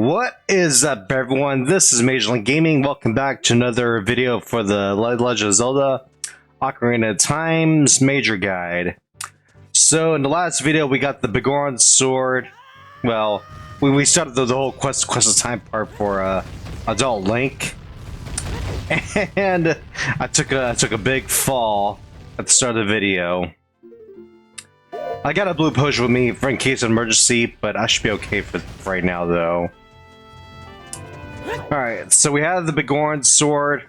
What is up, everyone? This is Major League Gaming. Welcome back to another video for the Legend of Zelda Ocarina of Time's Major Guide. So in the last video we got the Bigorn Sword. Well, we started the whole quest of time part for Adult Link. And I took a big fall at the start of the video. I got a blue potion with me for in case of emergency, but I should be okay for right now though. Alright, so we have the Bigorn Sword.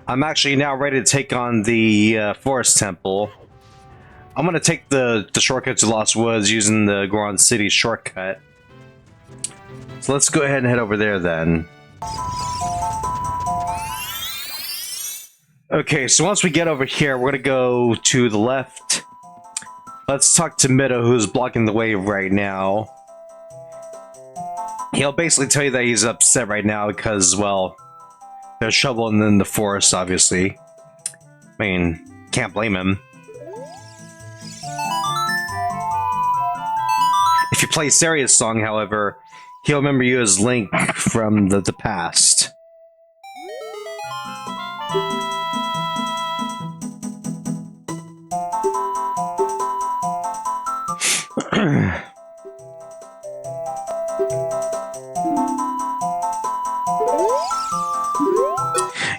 I'm actually now ready to take on the Forest Temple. I'm going to take the shortcut to Lost Woods using the Goron City shortcut. So let's go ahead and head over there then. Okay, so once we get over here, we're going to go to the left. Let's talk to Mido, who's blocking the way right now. He'll basically tell you that he's upset right now because, well, there's trouble in the forest, obviously. I mean, can't blame him. If you play Saria's song, however, he'll remember you as Link from the past.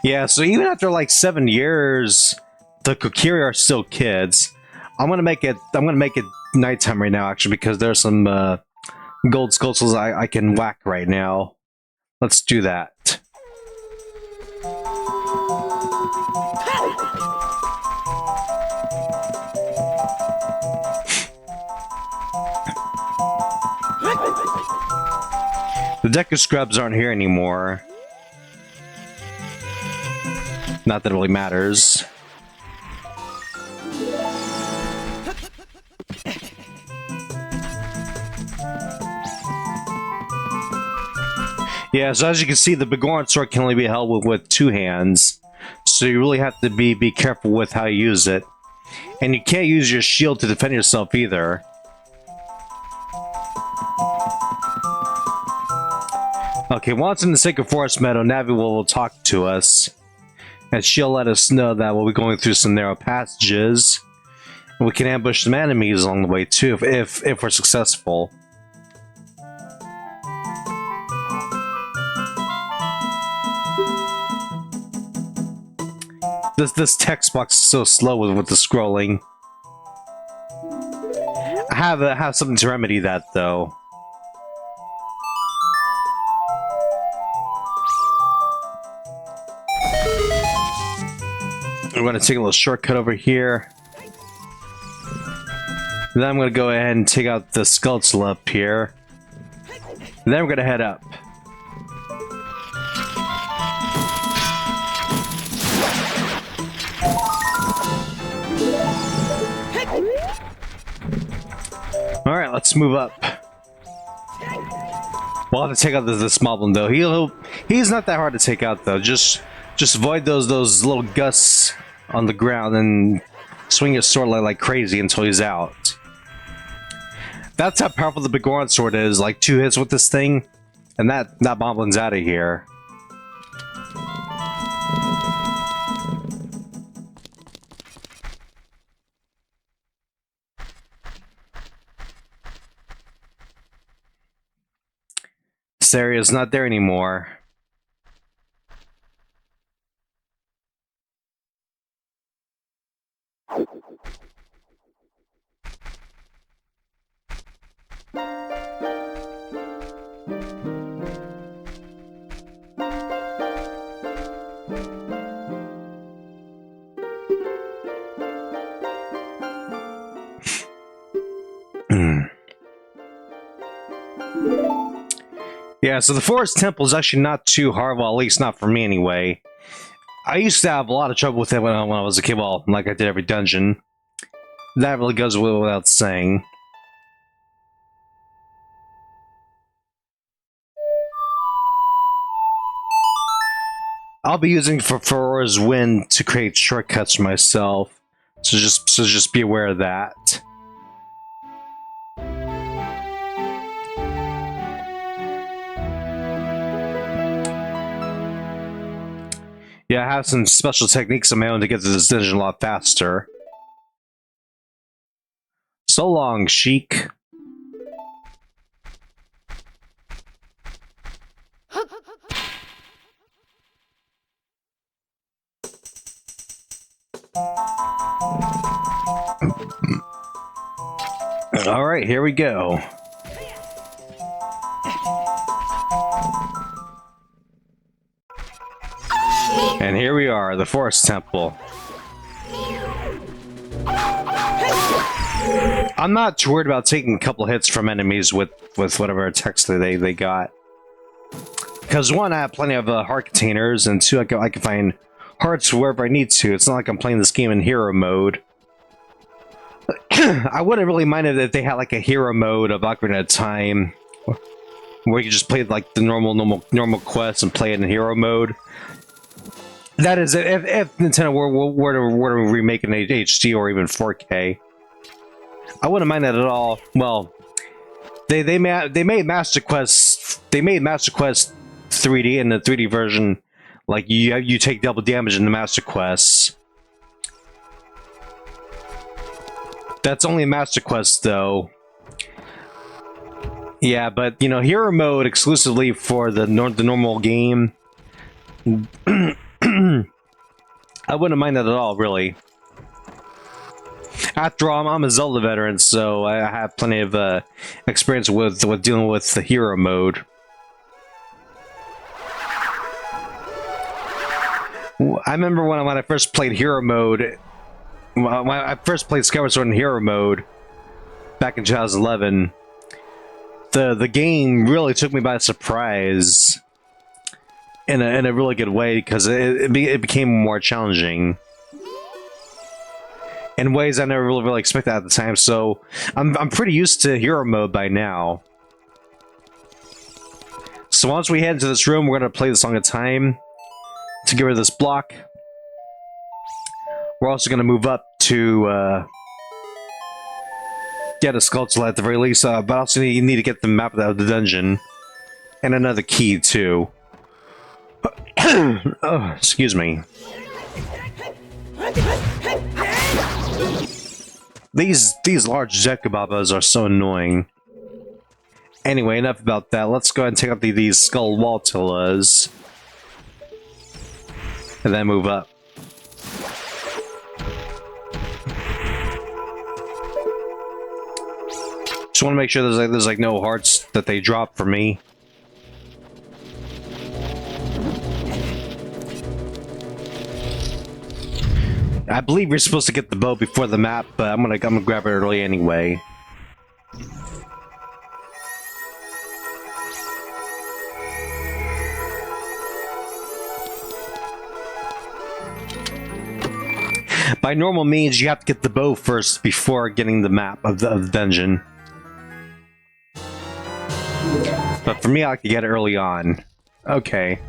Yeah, so even after like 7 years, the Kokiri are still kids. I'm gonna make it nighttime right now, actually, because there's some gold skulls I can whack right now. Let's do that. The Deku Scrubs aren't here anymore. Not that it really matters. Yeah, so as you can see, the Bigorn Sword can only be held with 2 hands. So you really have to be careful with how you use it. And you can't use your shield to defend yourself either. Okay, once in the Sacred Forest Meadow, Navi will talk to us. And she'll let us know that we'll be going through some narrow passages. And we can ambush some enemies along the way too, if we're successful. This text box is so slow with the scrolling. I have something to remedy that though. I'm going to take a little shortcut over here. Then I'm going to go ahead and take out the skeletal up here. And then we're going to head up. Alright, let's move up. We'll have to take out this moblin though. He's not that hard to take out though. Just avoid those little gusts on the ground and swing your sword like crazy until he's out. That's how powerful the Bigorn Sword is. Like 2 hits with this thing, and that moblin's out of here. Saria's not there anymore. Yeah, so the Forest Temple is actually not too hard, well, at least not for me anyway. I used to have a lot of trouble with it when I was a kid, well, like I did every dungeon. That really goes without saying. I'll be using Ferora's Wind to create shortcuts for myself, so just be aware of that. Yeah, I have some special techniques of my own to get to this dungeon a lot faster. So long, Sheik. Alright, here we go. And here we are, the Forest Temple. I'm not too worried about taking a couple hits from enemies with whatever attacks they got. Because one, I have plenty of heart containers, and two, I can find hearts wherever I need to. It's not like I'm playing this game in hero mode. I wouldn't really mind it if they had like a hero mode of Ocarina of Time, where you could just play like the normal quests and play it in hero mode. That is, if Nintendo were to remake it in HD or even 4K, I wouldn't mind that at all. Well, they made Master Quest 3D in the 3D version. Like you take double damage in the Master Quests. That's only Master Quest though. Yeah, but you know, hero mode exclusively for the normal game. I wouldn't mind that at all, really. After all, I'm a Zelda veteran, so I have plenty of experience with dealing with the hero mode. I remember when I first played hero mode. When I first played Skyward Sword in hero mode back in 2011. The game really took me by surprise in a really good way, because it became more challenging in ways I never really expected at the time. So I'm pretty used to hero mode by now. So once we head into this room, we're gonna play the Song of Time to get rid of this block. We're also gonna move up to get a Skulltula at the very least, but also you need to get the map of the dungeon and another key too. Oh, excuse me. These large Zekubabas are so annoying. Anyway, enough about that. Let's go ahead and take out these Skull Waltillas. And then move up. Just want to make sure there's like no hearts that they drop for me. I believe you're supposed to get the bow before the map, but I'm gonna grab it early anyway. By normal means, you have to get the bow first before getting the map of the dungeon. But for me, I like to get it early on. Okay.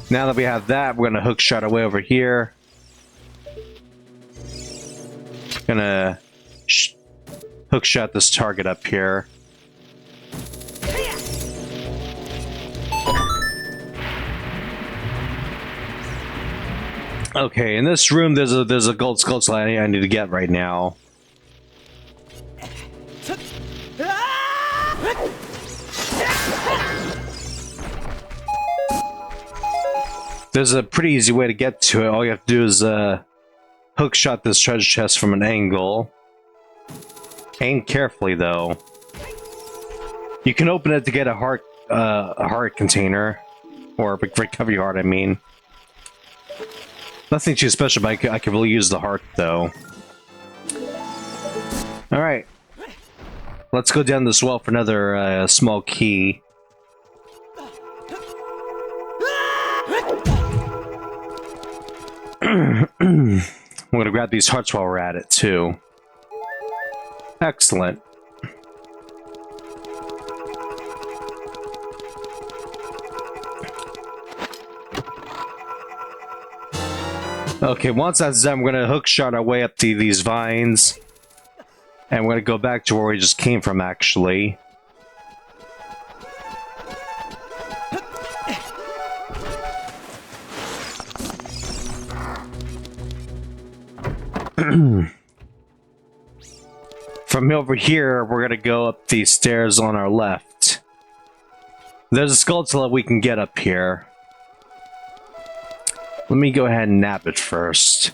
Now that we have that, we're gonna hook shot our way over here. Gonna hook shot this target up here. Okay, in this room there's a gold Skulltula I need to get right now. There's a pretty easy way to get to it. All you have to do is hook shot this treasure chest from an angle. Aim carefully though. You can open it to get a heart container, or a recovery heart. I mean, nothing too special, but I could really use the heart though. All right, let's go down this well for another small key. I'm gonna grab these hearts while we're at it too. Excellent. Okay, once that's done, we're gonna hook shot our way up to these vines, and we're gonna go back to where we just came from, actually. From over here, we're gonna go up these stairs on our left. There's a skull we can get up here. Let me go ahead and nap it first.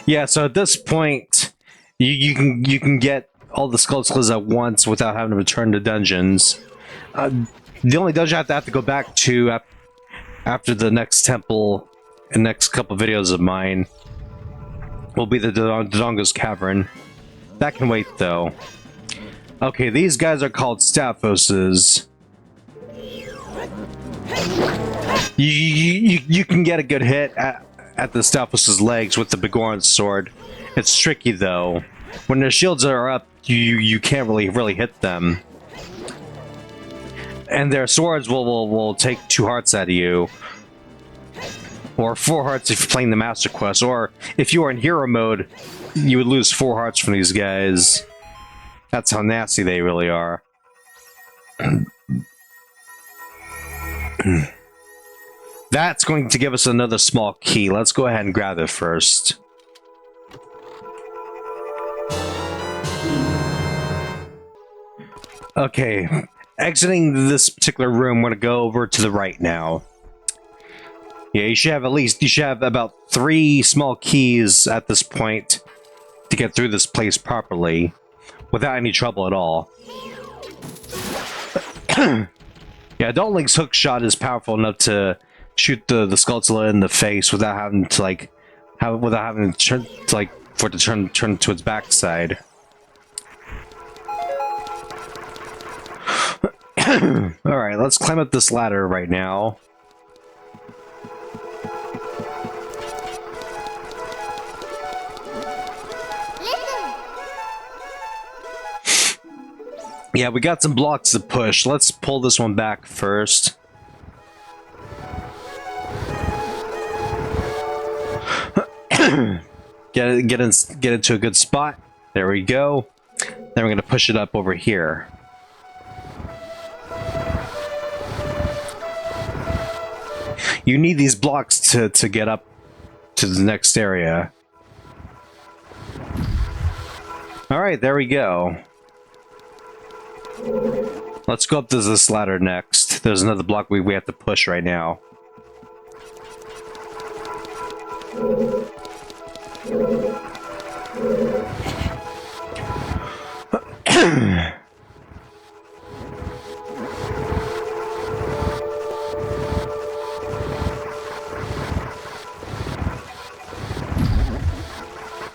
Yeah, so at this point, you can get all the skulls at once without having to return to dungeons. The only dungeon I have to go back to after the next temple and next couple videos of mine will be the Dodongo's Cavern. That can wait though. Okay, these guys are called Staphoses. You can get a good hit at the Staphos' legs with the Begoran sword. It's tricky though. When their shields are up, you can't really hit them. And their swords will take 2 hearts out of you. Or 4 hearts if you're playing the Master Quest. Or if you are in hero mode, you would lose 4 hearts from these guys. That's how nasty they really are. That's going to give us another small key. Let's go ahead and grab it first. Okay, exiting this particular room, we're going to go over to the right now. Yeah, you should have about 3 small keys at this point to get through this place properly without any trouble at all. Yeah, Adult Link's hook shot is powerful enough to shoot the Skulltula in the face without having to turn to its backside. Alright, let's climb up this ladder right now. Yeah, we got some blocks to push. Let's pull this one back first. Get into a good spot. There we go. Then we're gonna push it up over here. You need these blocks to get up to the next area. Alright, there we go. Let's go up to this ladder next. There's another block we have to push right now.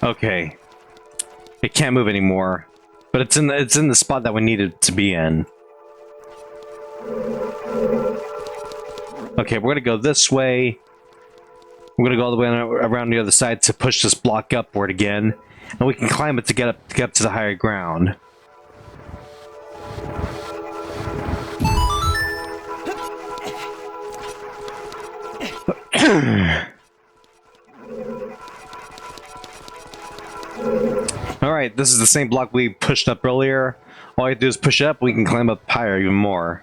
Okay. It can't move anymore. But it's in the spot that we needed to be in. Okay, we're gonna go this way. We're gonna go all the way around the other side to push this block upward again, and we can climb it to get up to the higher ground. Alright, this is the same block we pushed up earlier. All I have to do is push it up, we can climb up higher even more.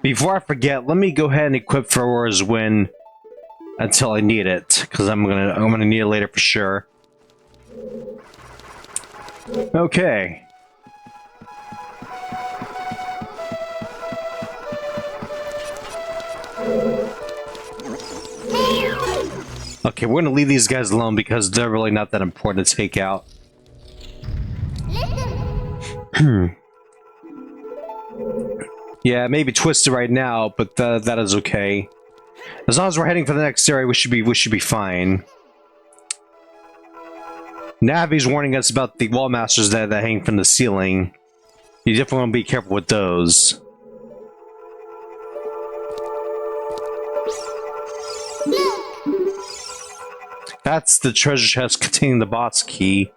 Before I forget, let me go ahead and equip Ferora's Wind until I need it, because I'm gonna need it later for sure. Okay. Okay, we're gonna leave these guys alone because they're really not that important to take out. Yeah, maybe twisted right now, but that is okay. As long as we're heading for the next area, we should be fine. Navi's warning us about the wall masters that hang from the ceiling. You definitely want to be careful with those. That's the treasure chest containing the boss key.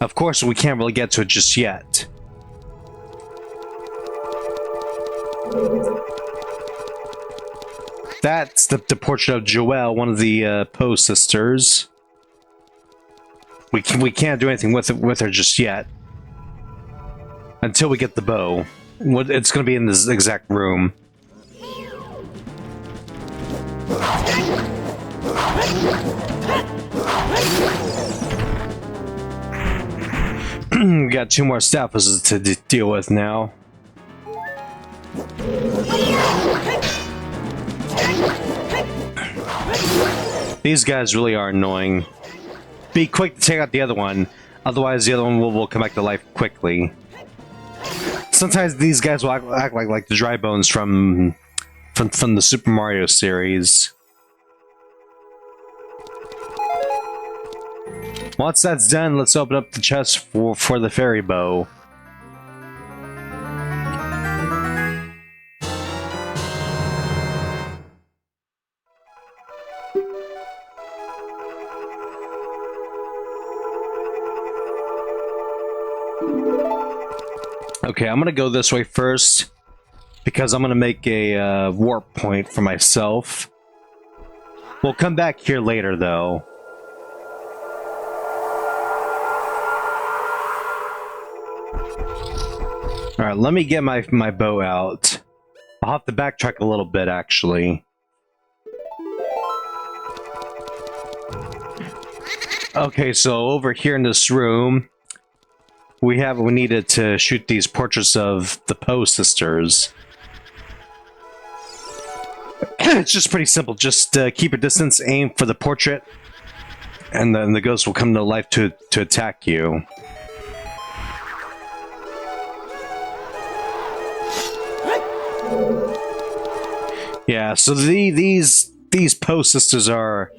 Of course, we can't really get to it just yet. That's the portrait of Joelle, one of the Poe sisters. We can't do anything with her just yet. until we get the bow. It's going to be in this exact room. We got 2 more staffers to deal with now. These guys really are annoying. Be quick to take out the other one, otherwise the other one will come back to life quickly. Sometimes these guys will act like the dry bones from the Super Mario series. Once that's done, let's open up the chest for the fairy bow. Okay, I'm gonna go this way first because I'm gonna make a warp point for myself. We'll come back here later, though. Alright, let me get my bow out. I'll have to backtrack a little bit, actually. Okay, so over here in this room, we needed to shoot these portraits of the Poe sisters. It's just pretty simple. Just keep a distance, aim for the portrait, and then the ghost will come to life to attack you. Yeah, so these Poe sisters are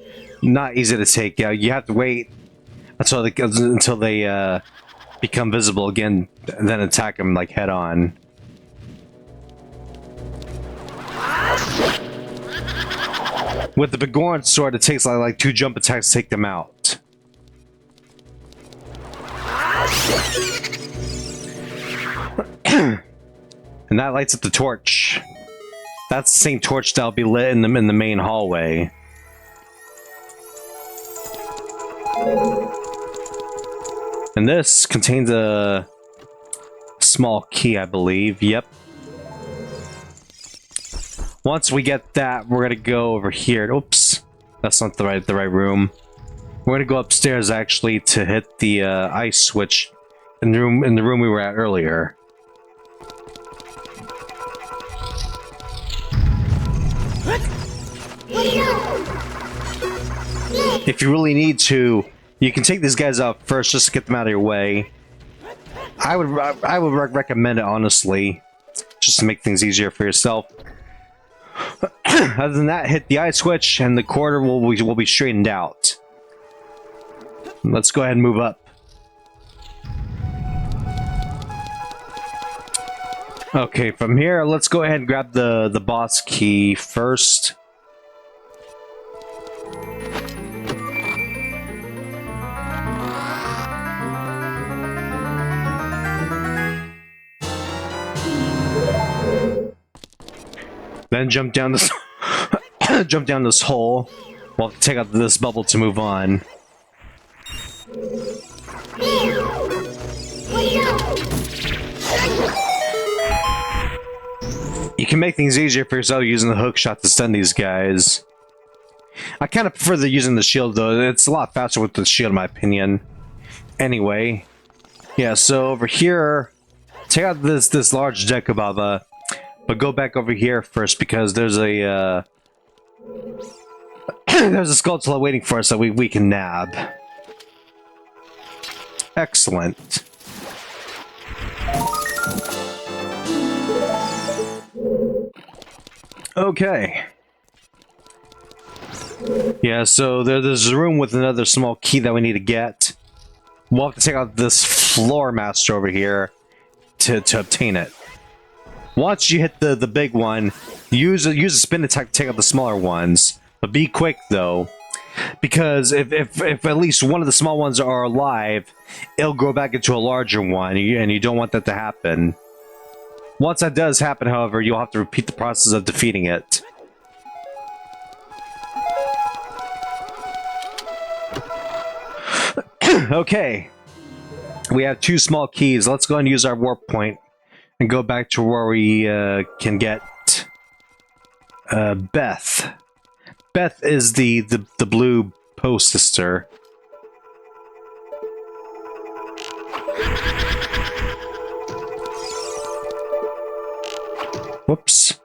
not easy to take out. You have to wait until they become visible again, and then attack them like head on. With the Begorn sword, it takes like 2 jump attacks to take them out. And that lights up the torch. That's the same torch that'll be lit in the main hallway. And this contains a small key, I believe. Yep. Once we get that, we're gonna go over here. Oops, that's not the right room. We're gonna go upstairs actually to hit the ice switch in the room we were at earlier. If you really need to, you can take these guys out first just to get them out of your way. I would recommend it, honestly, just to make things easier for yourself. Other than that, hit the eye switch and the corridor will be straightened out. Let's go ahead and move up. Okay, from here, let's go ahead and grab the boss key first. Then jump down this jump down this hole. We'll take out this bubble to move on. You can make things easier for yourself using the hook shot to stun these guys. I kind of prefer using the shield, though. It's a lot faster with the shield, in my opinion. Anyway, yeah. So over here, take out this large Dekababa. But go back over here first because there's a there's a Skulltula waiting for us that we can nab. Excellent. Okay. Yeah, so there's a room with another small key that we need to get. We'll have to take out this floor master over here to obtain it. Once you hit the big one, use a spin attack to take out the smaller ones. But be quick, though, because if at least one of the small ones are alive, it'll grow back into a larger one, and you don't want that to happen. Once that does happen, however, you'll have to repeat the process of defeating it. Okay. We have 2 small keys. Let's go and use our warp point and go back to where we can get Beth. Beth is the blue post sister. Whoops.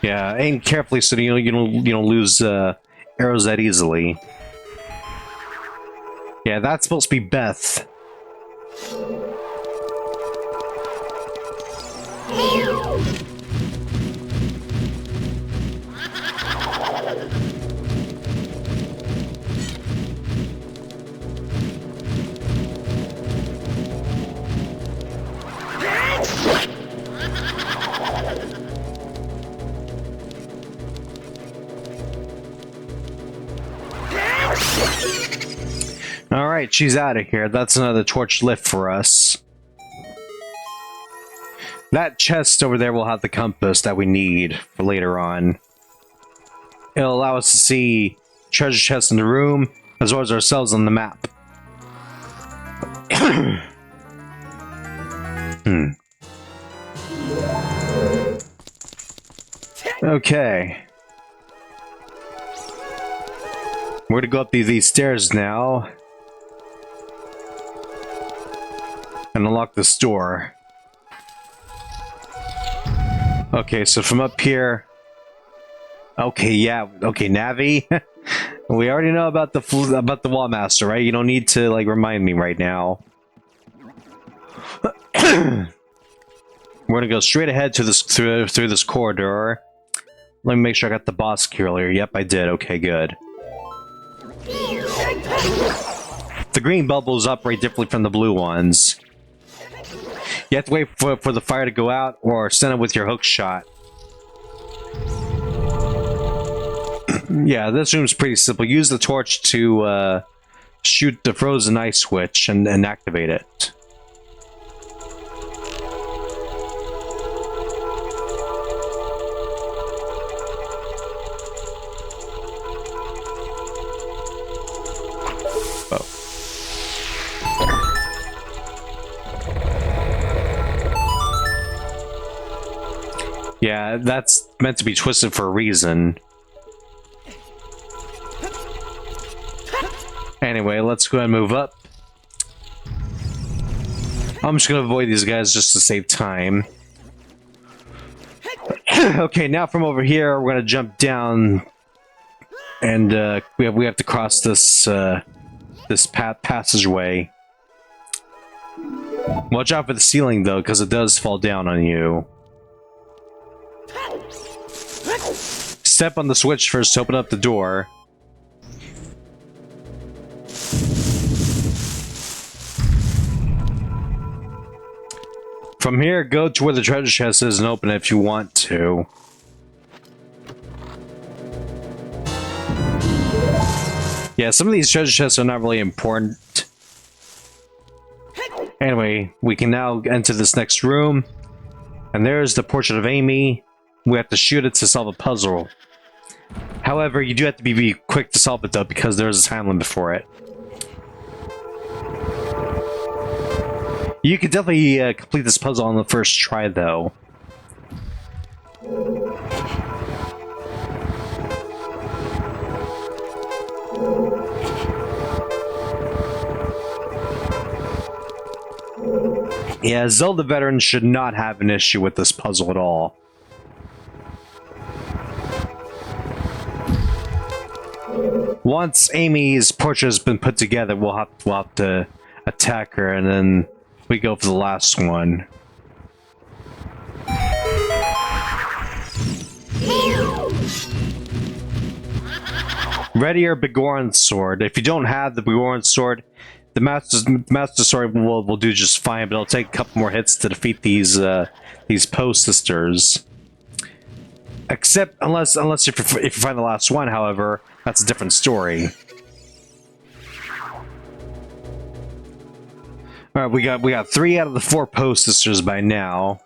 Yeah, aim carefully so you don't lose arrows that easily. Yeah, that's supposed to be Beth. Alright, she's out of here. That's another torch lift for us. That chest over there will have the compass that we need for later on. It'll allow us to see treasure chests in the room, as well as ourselves on the map. Okay. We're gonna go up these stairs now. And unlock this door. Okay, so from up here... Okay, yeah, okay, Navi. We already know about the Wall Master, right? You don't need to, like, remind me right now. We're gonna go straight ahead to this through this corridor. Let me make sure I got the boss key earlier. Yep, I did. Okay, good. The green bubbles operate differently from the blue ones. You have to wait for the fire to go out, or send it with your hook shot. Yeah, this room's pretty simple. Use the torch to shoot the frozen ice switch and activate it. Yeah, that's meant to be twisted for a reason. Anyway, let's go ahead and move up. I'm just gonna avoid these guys just to save time. Okay, now from over here, we're gonna jump down, and we have to cross this this passageway. Watch out for the ceiling though, because it does fall down on you. Step on the switch first to open up the door. From here, go to where the treasure chest is and open it if you want to. Yeah, some of these treasure chests are not really important. Anyway, we can now enter this next room. And there's the portrait of Amy. We have to shoot it to solve a puzzle. However, you do have to be quick to solve it though, because there's a time limit for it. You could definitely complete this puzzle on the first try though. Yeah, Zelda veterans should not have an issue with this puzzle at all. Once Amy's portrait has been put together, we'll have to attack her, and then we go for the last one. Ready your Bigorn sword. If you don't have the Bigorn sword, the Master Sword will do just fine, but it'll take a couple more hits to defeat these post sisters. Except unless if you find the last one, however, that's a different story. All right, we got 3 out of the 4 post sisters by now.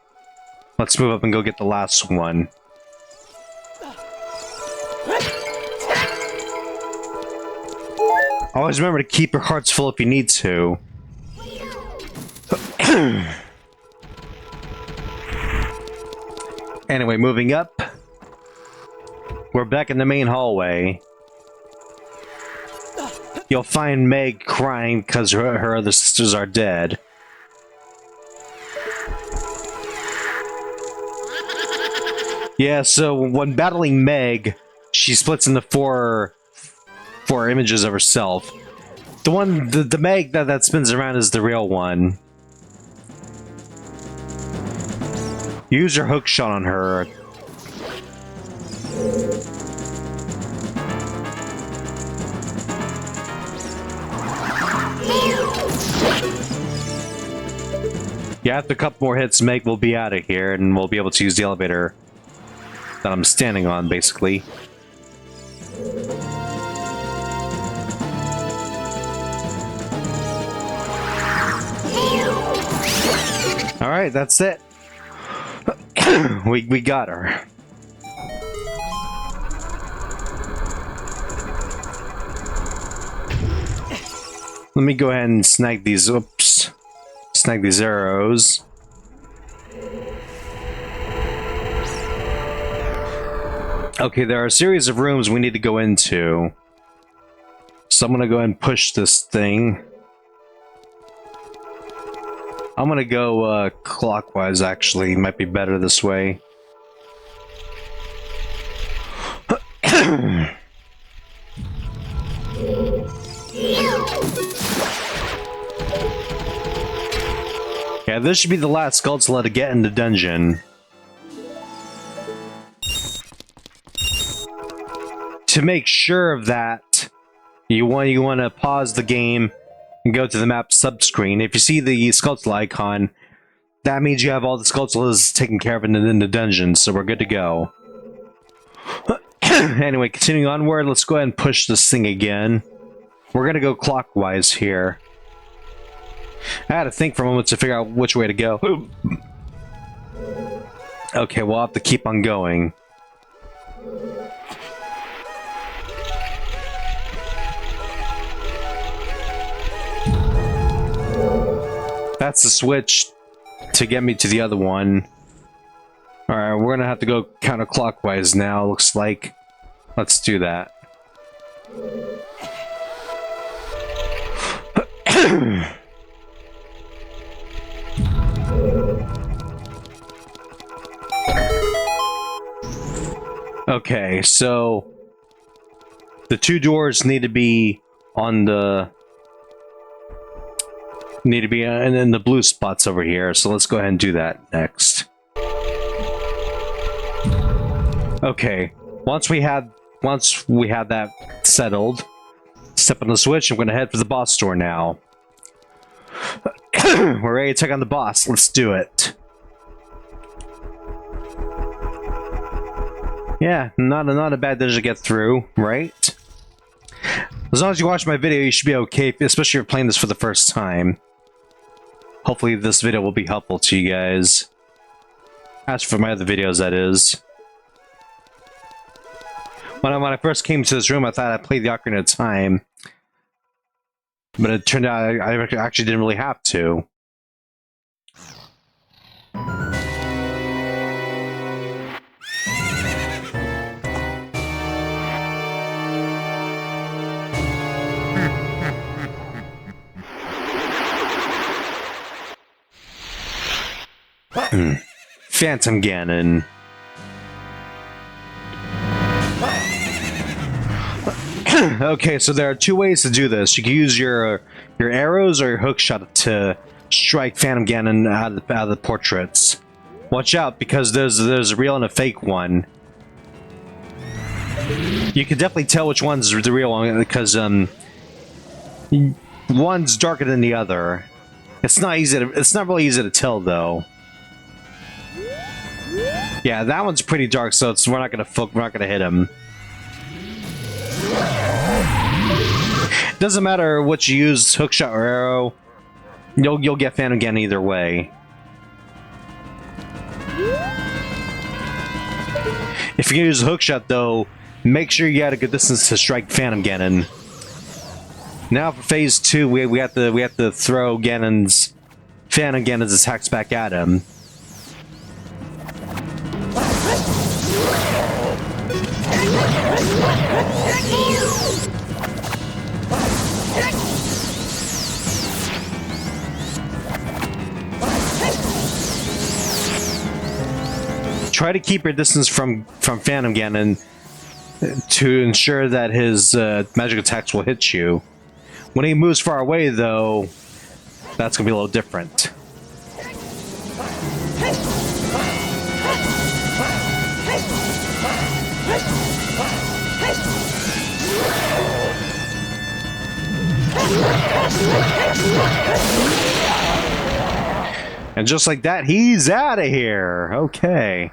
Let's move up and go get the last one. Always remember to keep your hearts full if you need to. Anyway, moving up. We're back in the main hallway. You'll find Meg crying because her other sisters are dead. Yeah, so when battling Meg, she splits into four images of herself. The Meg that spins around is the real one. Use your hook shot on her. Yeah, after a couple more hits, Meg will be out of here, and we'll be able to use the elevator that I'm standing on, basically. Alright, that's it. we got her. Let me go ahead and snag these. Oops. Snag these arrows. Okay, there are a series of rooms we need to go into. So I'm gonna go ahead and push this thing. I'm gonna go clockwise, actually. Might be better this way. Yeah, this should be the last Skulltula to get in the dungeon. To make sure of that, you want to pause the game and go to the map subscreen. If you see the Skulltula icon, that means you have all the Skulltulas taken care of in the dungeon, so we're good to go. Anyway, continuing onward, let's go ahead and push this thing again. We're gonna go clockwise here. I had to think for a moment to figure out which way to go. Okay, we'll have to keep on going. That's the switch to get me to the other one. Alright, we're gonna have to go counterclockwise now, looks like. Let's do that. Okay, so the two doors need to be on the in the blue spots over here. So let's go ahead and do that next. Okay, once we had that settled, step on the switch. I'm going to head for the boss door now. We're ready to take on the boss. Let's do it. Yeah, not a bad dungeon to get through, right? As long as you watch my video, you should be okay, especially if you're playing this for the first time. Hopefully this video will be helpful to you guys. As for my other videos, that is. When I first came to this room, I thought I played the Ocarina of Time. But it turned out I actually didn't really have to. Phantom Ganon. Okay, so there are two ways to do this. You can use your arrows or your hookshot to strike Phantom Ganon out of the portraits. Watch out, because there's a real and a fake one. You can definitely tell which one's the real one because one's darker than the other. It's not really easy to tell though. Yeah, that one's pretty dark, so we're not gonna hit him. Doesn't matter what you use, hookshot or arrow. You'll get Phantom Ganon either way. If you use a hookshot though, make sure you got a good distance to strike Phantom Ganon. Now for phase 2, we have to throw Ganon's Phantom Ganon's attacks back at him. Try to keep your distance from Phantom Ganon to ensure that his magic attacks will hit you. When he moves far away, though, that's going to be a little different. And just like that, he's out of here. Okay.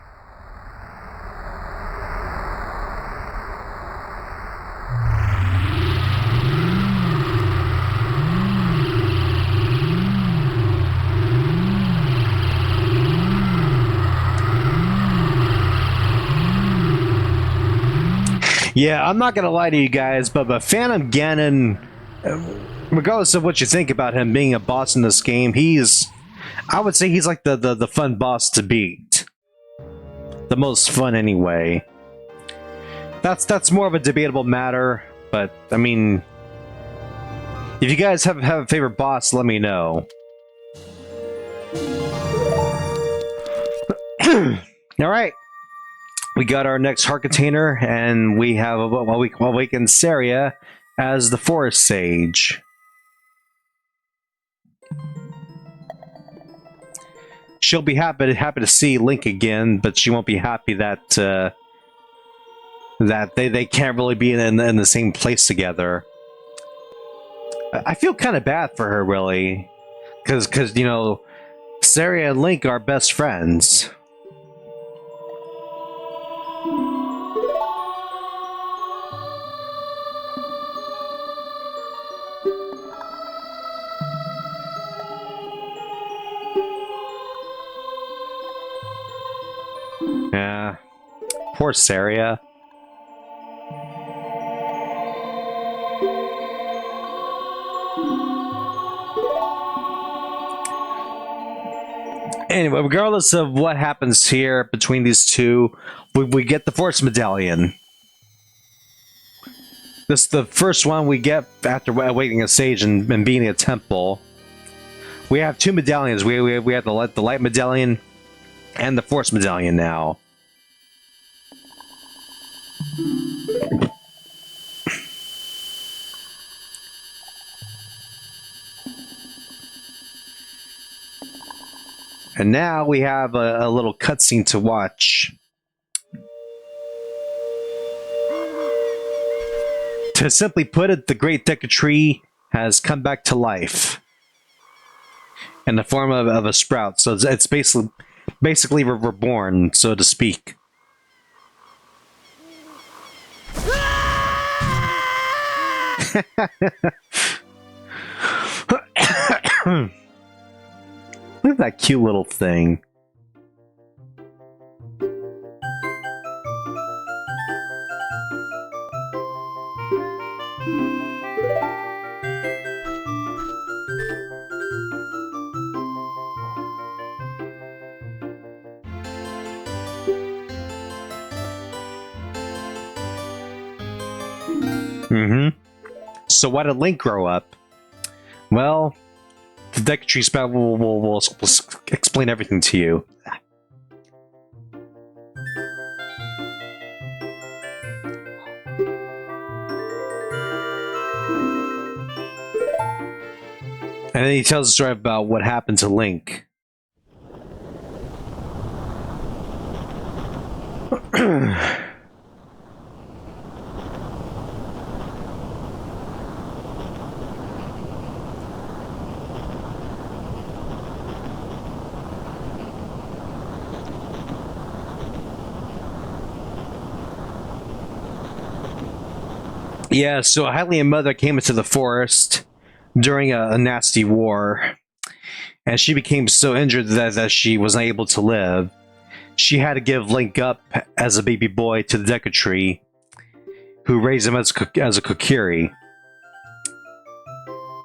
Yeah, I'm not gonna lie to you guys, but Phantom Ganon, regardless of what you think about him being a boss in this game, I would say he's like the fun boss to beat. The most fun anyway. That's more of a debatable matter, but I mean, if you guys have a favorite boss, let me know. Alright. We got our next heart container, and we have awakened Saria as the Forest Sage. She'll be happy to see Link again, but she won't be happy that they can't really be in the same place together. I feel kind of bad for her, really, because you know, Saria and Link are best friends. Yeah, poor Saria. Anyway, regardless of what happens here between these two, we get the Force Medallion. This is the first one we get after awakening a sage and being in a temple. We have two medallions. We have the Light Medallion and the Force Medallion now. And now we have a little cutscene to watch. To simply put it, the Great Deku Tree has come back to life in the form of a sprout. So it's basically reborn, so to speak. Look at that cute little thing. So why did Link grow up? Well, the Deku Tree spout will explain everything to you. And then he tells a story about what happened to Link. Yeah, so Hylian Mother came into the forest during a nasty war, and she became so injured that she was unable to live. She had to give Link up as a baby boy to the Deku Tree, who raised him as a Kokiri.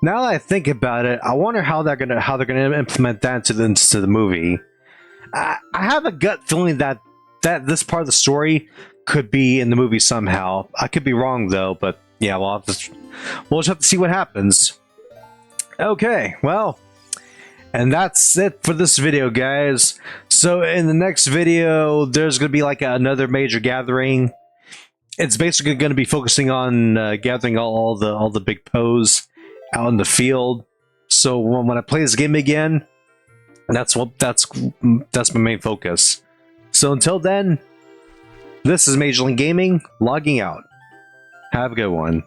Now that I think about it, I wonder how they're gonna implement that into the movie. I have a gut feeling that this part of the story could be in the movie somehow. I could be wrong though, but yeah, we'll just have to see what happens. Okay, well, and that's it for this video, guys. So in the next video, there's gonna be like another major gathering. It's basically going to be focusing on gathering all the big Poes out in the field. So when I play this game again, that's my main focus. So until then, this is Major League Gaming logging out. Have a good one.